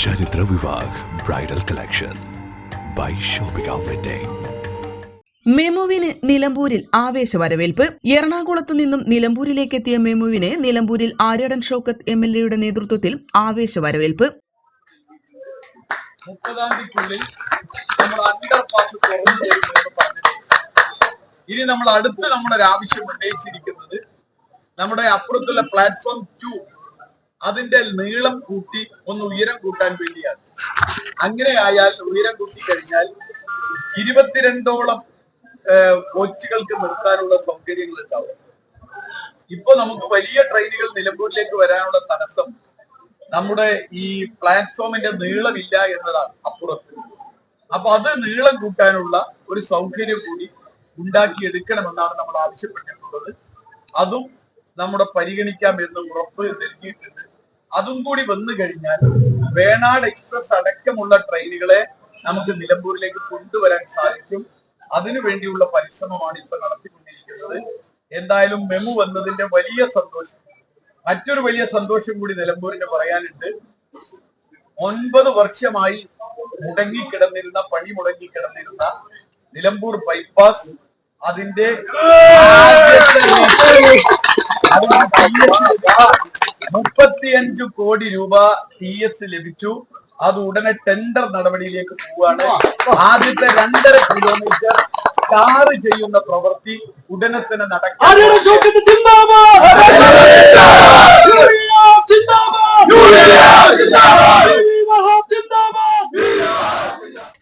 ചരിത്ര Vivah bridal collection by shopping wedding. മെമുവിന് നിലമ്പൂരിൽ ആവേശ വരവേൽപ്പ്. എറണാകുളത്തു നിന്നും നിലമ്പൂരിലേക്ക് എത്തിയ മെമുവിന് നിലമ്പൂരിൽ ആര്യടൻ ഷൗക്കത്ത് MLAയുടെ നേതൃത്വത്തിൽ ആവേശ വരവേൽപ്പ്. 30-ാം തീയതിക്കുള്ളിൽ നമ്മൾ അണ്ടർ പാസ് തുറന്നു തരുമെന്ന് പറഞ്ഞിട്ടുണ്ട്. ഇനി നമ്മൾ അടുത്ത് നമ്മളൊരു ആവശ്യം ഉന്നയിച്ചിരിക്കുന്നത് നമ്മുടെ അപ്പുറത്തുള്ള പ്ലാറ്റ്ഫോം 2 അതിന്റെ നീളം കൂട്ടി ഒന്ന് ഉയരം കൂട്ടാൻ വേണ്ടിയാണ്. അങ്ങനെ ആയാൽ ഉയരം കൂട്ടി കഴിഞ്ഞാൽ 22ഓളം കോച്ചുകൾക്ക് നിർത്താനുള്ള സൗകര്യങ്ങൾ ഉണ്ടാവും. ഇപ്പൊ നമുക്ക് വലിയ ട്രെയിനുകൾ നിലമ്പൂരിലേക്ക് വരാനുള്ള തടസ്സം നമ്മുടെ ഈ പ്ലാറ്റ്ഫോമിന്റെ നീളമില്ല എന്നതാണ് അപ്പുറത്ത്. അപ്പൊ അത് നീളം കൂട്ടാനുള്ള ഒരു സൗകര്യം കൂടി ഉണ്ടാക്കിയെടുക്കണമെന്നാണ് നമ്മൾ ആവശ്യപ്പെട്ടിട്ടുള്ളത്. അതും നമ്മുടെ പരിഗണിക്കാം എന്ന് ഉറപ്പ് നൽകിയിട്ടുണ്ട്. അതും കൂടി വന്നു കഴിഞ്ഞാൽ വേണാട് എക്സ്പ്രസ് അടക്കമുള്ള ട്രെയിനുകളെ നമുക്ക് നിലമ്പൂരിലേക്ക് കൊണ്ടുവരാൻ സാധിക്കും. അതിനു വേണ്ടിയുള്ള പരിശ്രമമാണ് ഇപ്പൊ നടത്തിക്കൊണ്ടിരിക്കുന്നത്. എന്തായാലും മെമു വന്നതിന്റെ വലിയ സന്തോഷം. മറ്റൊരു വലിയ സന്തോഷം കൂടി നിലമ്പൂരിന് പറയാനുണ്ട്. 9 വർഷമായി പണി മുടങ്ങിക്കിടന്നിരുന്ന നിലമ്പൂർ ബൈപ്പാസ് അതിന്റെ 35 കോടി രൂപ TS ലഭിച്ചു. അത് ഉടനെ ടെൻഡർ നടപടിയിലേക്ക് പോവുകയാണ്. ആദ്യത്തെ 2.5 കിലോമീറ്റർ ടാർ ചെയ്യുന്ന പ്രവൃത്തി ഉടനെ തന്നെ നടക്കും.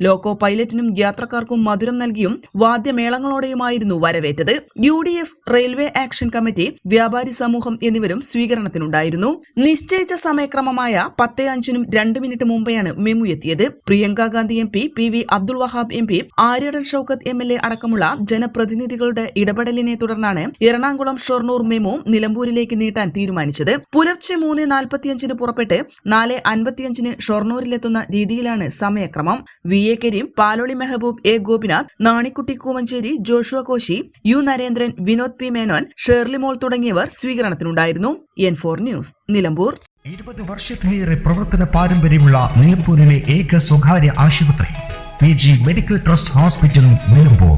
ലോക്കോ പൈലറ്റിനും യാത്രക്കാർക്കും മധുരം നൽകിയും വാദ്യമേളങ്ങളോടെയുമായിരുന്നു വരവേറ്റത്. UDF, റെയിൽവേ ആക്ഷൻ കമ്മിറ്റി, വ്യാപാരി സമൂഹം എന്നിവരും സ്വീകരണത്തിനുണ്ടായിരുന്നു. നിശ്ചയിച്ച സമയക്രമമായ 10:05 2 മിനിറ്റ് മുമ്പെയാണ് മെമു എത്തിയത്. Priyanka Gandhi MP, PV Abdul Wahab MP, Aryadan Shoukath MLA അടക്കമുള്ള ജനപ്രതിനിധികളുടെ ഇടപെടലിനെ തുടർന്നാണ് എറണാകുളം ഷൊർണൂർ മെമു നിലമ്പൂരിലേക്ക് നീട്ടാൻ തീരുമാനിച്ചത്. പുലർച്ചെ 3:45 പുറപ്പെട്ട് 4:55 ഷൊർണൂരിലെത്തുന്ന രീതിയിലാണ് സമയക്രമം. VA Kareem, Paloli Mehboob, A Gopinath, Nanikutty Koomancheri, Joshua Koshy, U Narendran, Vinod P Menon, Shirley mol തുടങ്ങിയവർ സ്വീകരണത്തിനുണ്ടായിരുന്നു. N4 news, Nilambur. 20 വർഷത്തിലേറെ പ്രവർത്തന പാരമ്പര്യമുള്ള നിലമ്പൂരിലെ ഏക സ്വകാര്യ ആശുപത്രി PG medical trust hospital Nilambur.